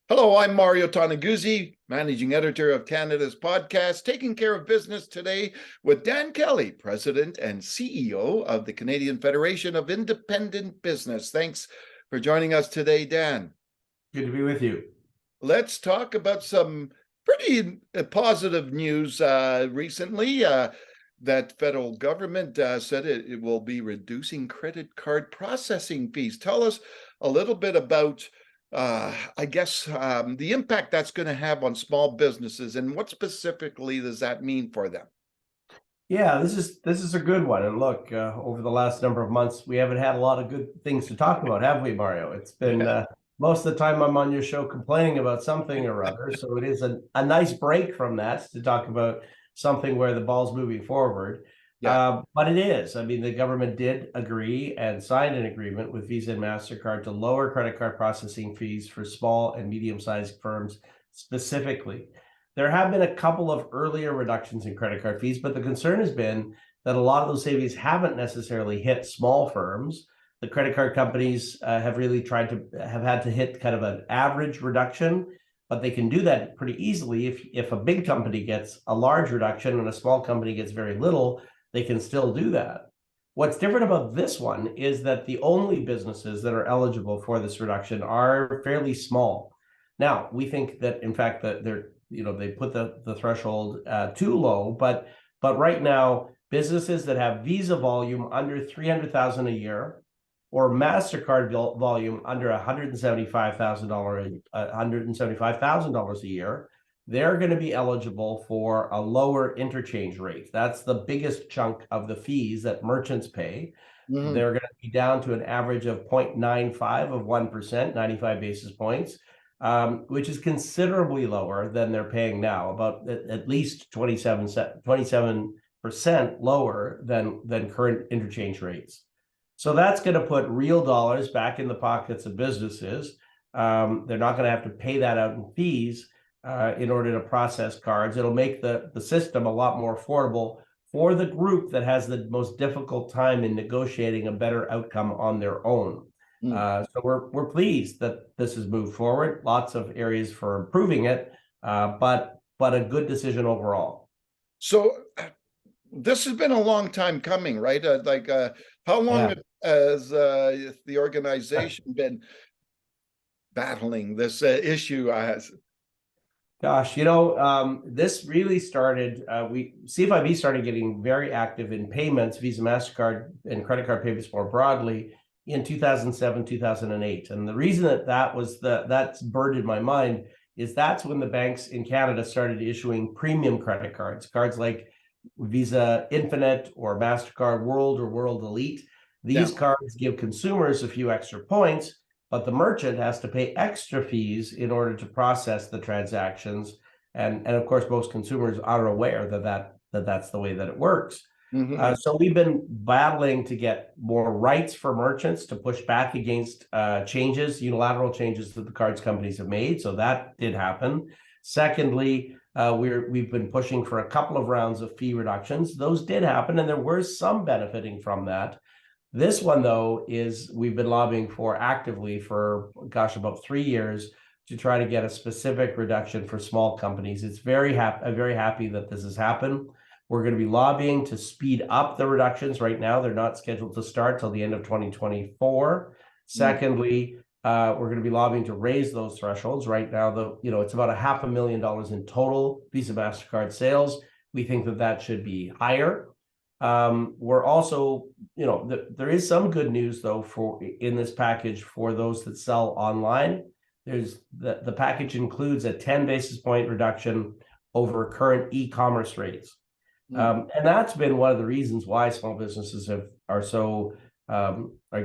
Hello, I'm Mario Toneguzzi, managing editor of Canada's podcast, Taking Care of Business today with Dan Kelly, president and CEO of the Canadian Federation of Independent Business. Thanks for joining us today, Dan. Good to be with you. Let's talk about some pretty positive news recently. That federal government said it will be reducing credit card processing fees. Tell us a little bit about the impact that's going to have on small businesses, and what specifically does that mean for them? Yeah, this is a good one. And look, over the last number of months, we haven't had a lot of good things to talk about, have we, Mario? It's been most of the time I'm on your show complaining about something or other. So it is a nice break from that to talk about something where the ball's moving forward. But it is. I mean, the government did agree and signed an agreement with Visa and MasterCard to lower credit card processing fees for small and medium-sized firms specifically. There have been a couple of earlier reductions in credit card fees, but the concern has been that a lot of those savings haven't necessarily hit small firms. The credit card companies have had to hit kind of an average reduction, but they can do that pretty easily. If a big company gets a large reduction and a small company gets very little, they can still do that. What's different about this one is that the only businesses that are eligible for this reduction are fairly small. Now, we think that, in fact, that they put the threshold too low, but right now, businesses that have Visa volume under $300,000 a year or MasterCard volume under $175,000 a year, they're going to be eligible for a lower interchange rate. That's the biggest chunk of the fees that merchants pay. Mm-hmm. They're going to be down to an average of 0.95 of 1%, 95 basis points, which is considerably lower than they're paying now, about at least 27% lower than current interchange rates. So that's going to put real dollars back in the pockets of businesses. They're not going to have to pay that out in fees in order to process cards. It'll make the system a lot more affordable for the group that has the most difficult time in negotiating a better outcome on their own. So we're pleased that this has moved forward. Lots of areas for improving it, but a good decision overall. So this has been a long time coming, right? How long has the organization been battling this issue? Gosh, this really started, CFIB started getting very active in payments, Visa, MasterCard, and credit card payments more broadly in 2007, 2008. And the reason that's burdened my mind is that's when the banks in Canada started issuing premium credit cards like Visa Infinite or MasterCard World or World Elite. These cards give consumers a few extra points, but the merchant has to pay extra fees in order to process the transactions. And of course, most consumers are aware that that's the way that it works. Mm-hmm. So we've been battling to get more rights for merchants to push back against unilateral changes that the cards companies have made. So that did happen. Secondly, we've been pushing for a couple of rounds of fee reductions. Those did happen, and there were some benefiting from that. This one, though, we've been lobbying for actively for, about 3 years to try to get a specific reduction for small companies. I'm very happy that this has happened. We're going to be lobbying to speed up the reductions. Right now, they're not scheduled to start till the end of 2024. Secondly, we're going to be lobbying to raise those thresholds. Right now, it's about $500,000 in total Visa MasterCard sales. We think that should be higher. We're also, there is some good news though in this package for those that sell online. There's the package includes a 10 basis point reduction over current e-commerce rates. And that's been one of the reasons why small businesses are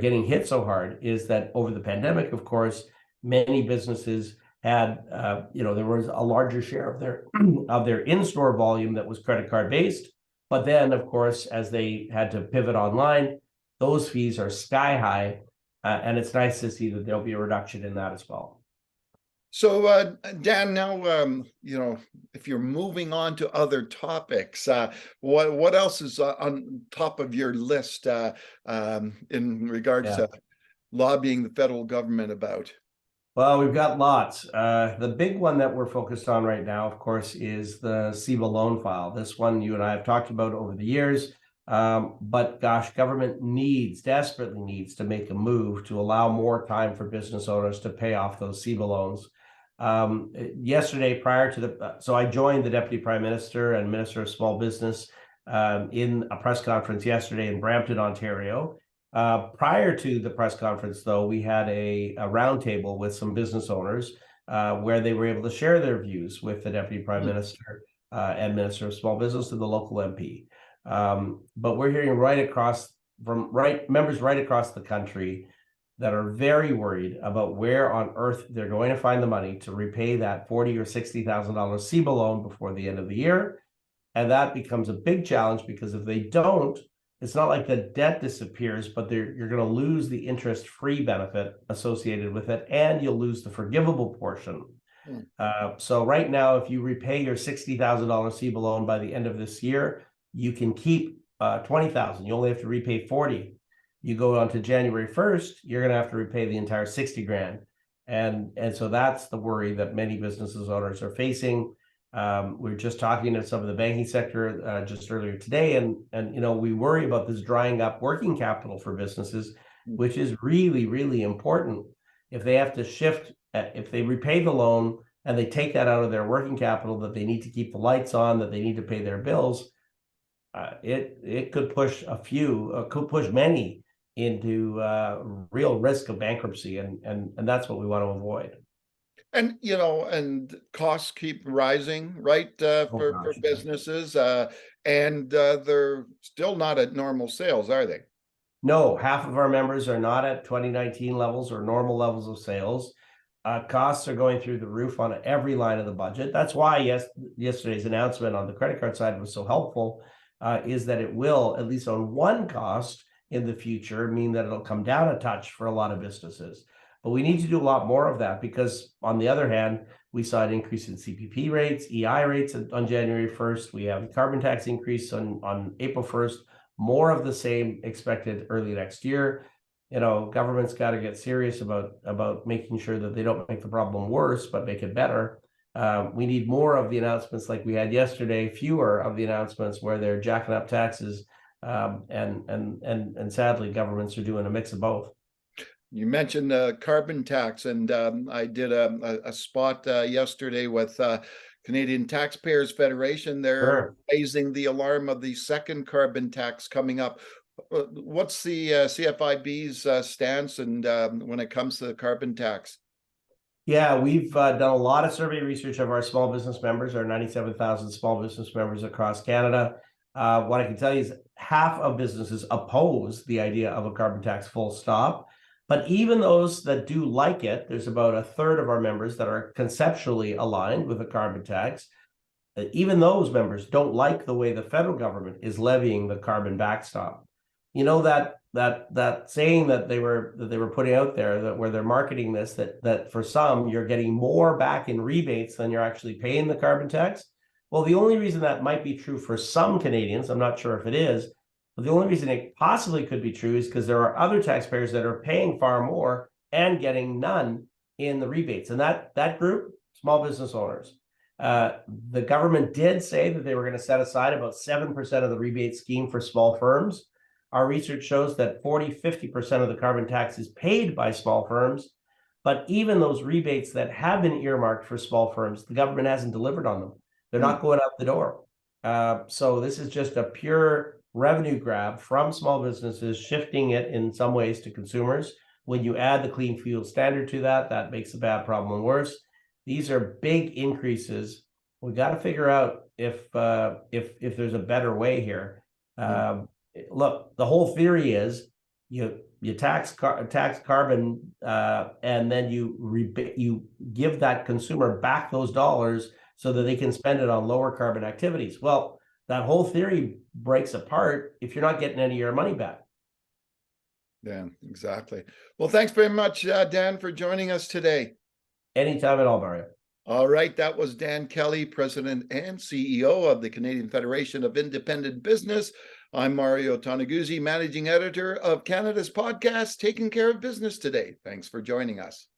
getting hit so hard, is that over the pandemic, of course, many businesses had, there was a larger share of their in-store volume that was credit card based. But then, of course, as they had to pivot online, those fees are sky high. And it's nice to see that there'll be a reduction in that as well. So, Dan, now, if you're moving on to other topics, what else is on top of your list in regards to lobbying the federal government about? Well, we've got lots. The big one that we're focused on right now, of course, is the big one that we're focused on right now, of course, is the CEBA loan file. This one you and I have talked about over the years. But gosh, government desperately needs to make a move to allow more time for business owners to pay off those CEBA loans. Yesterday, so I joined the Deputy Prime Minister and Minister of Small Business in a press conference yesterday in Brampton, Ontario. Prior to the press conference, though, we had a roundtable with some business owners where they were able to share their views with the Deputy Prime Minister and Minister of Small Business and the local MP. But we're hearing members right across the country that are very worried about where on earth they're going to find the money to repay that $40,000 or $60,000 CEBA loan before the end of the year. And that becomes a big challenge because if they don't, it's not like the debt disappears, but you're going to lose the interest-free benefit associated with it, and you'll lose the forgivable portion. So right now, if you repay your $60,000 CEBA loan by the end of this year, you can keep $20,000. You only have to repay $40,000. You go on to January 1st, you're going to have to repay the entire $60,000. And so that's the worry that many businesses owners are facing. We were just talking to some of the banking sector just earlier today, and we worry about this drying up working capital for businesses, which is really, really important. If they have to shift, if they repay the loan and they take that out of their working capital that they need to keep the lights on, that they need to pay their bills, it could push many into real risk of bankruptcy, and that's what we want to avoid. And and costs keep rising, right? For businesses, and they're still not at normal sales, are they? No, half of our members are not at 2019 levels or normal levels of sales. Costs are going through the roof on every line of the budget. That's why yesterday's announcement on the credit card side was so helpful, is that it will, at least on one cost in the future, mean that it'll come down a touch for a lot of businesses. But we need to do a lot more of that because, on the other hand, we saw an increase in CPP rates, EI rates on January 1st. We have the carbon tax increase on April 1st. More of the same expected early next year. Government's got to get serious about making sure that they don't make the problem worse, but make it better. We need more of the announcements like we had yesterday, fewer of the announcements where they're jacking up taxes, and sadly, governments are doing a mix of both. You mentioned carbon tax, and I did a spot yesterday with Canadian Taxpayers Federation. They're raising the alarm of the second carbon tax coming up. What's the CFIB's stance and when it comes to the carbon tax? Yeah, we've done a lot of survey research of our small business members, our 97,000 small business members across Canada. What I can tell you is half of businesses oppose the idea of a carbon tax, full stop. But even those that do like it, there's about a third of our members that are conceptually aligned with a carbon tax. Even those members don't like the way the federal government is levying the carbon backstop. That saying that they were putting out there, that where they're marketing this, that for some you're getting more back in rebates than you're actually paying the carbon tax. Well, the only reason that might be true for some Canadians, I'm not sure if it is, but the only reason it possibly could be true is because there are other taxpayers that are paying far more and getting none in the rebates. And that group, small business owners. The government did say that they were going to set aside about 7% of the rebate scheme for small firms. Our research shows that 40-50% of the carbon tax is paid by small firms. But even those rebates that have been earmarked for small firms, the government hasn't delivered on them. They're not going out the door. So this is just a pure revenue grab from small businesses, shifting it in some ways to consumers. When you add the clean fuel standard to that makes the bad problem worse. These are big increases. We got to figure out if there's a better way here. Look, the whole theory is you tax carbon, and then you give that consumer back those dollars so that they can spend it on lower carbon activities. Well, that whole theory breaks apart if you're not getting any of your money back. Yeah, exactly. Well, thanks very much, Dan, for joining us today. Anytime at all, Mario. All right, that was Dan Kelly, President and CEO of the Canadian Federation of Independent Business. I'm Mario Toneguzzi, Managing Editor of Canada's podcast, Taking Care of Business Today. Thanks for joining us.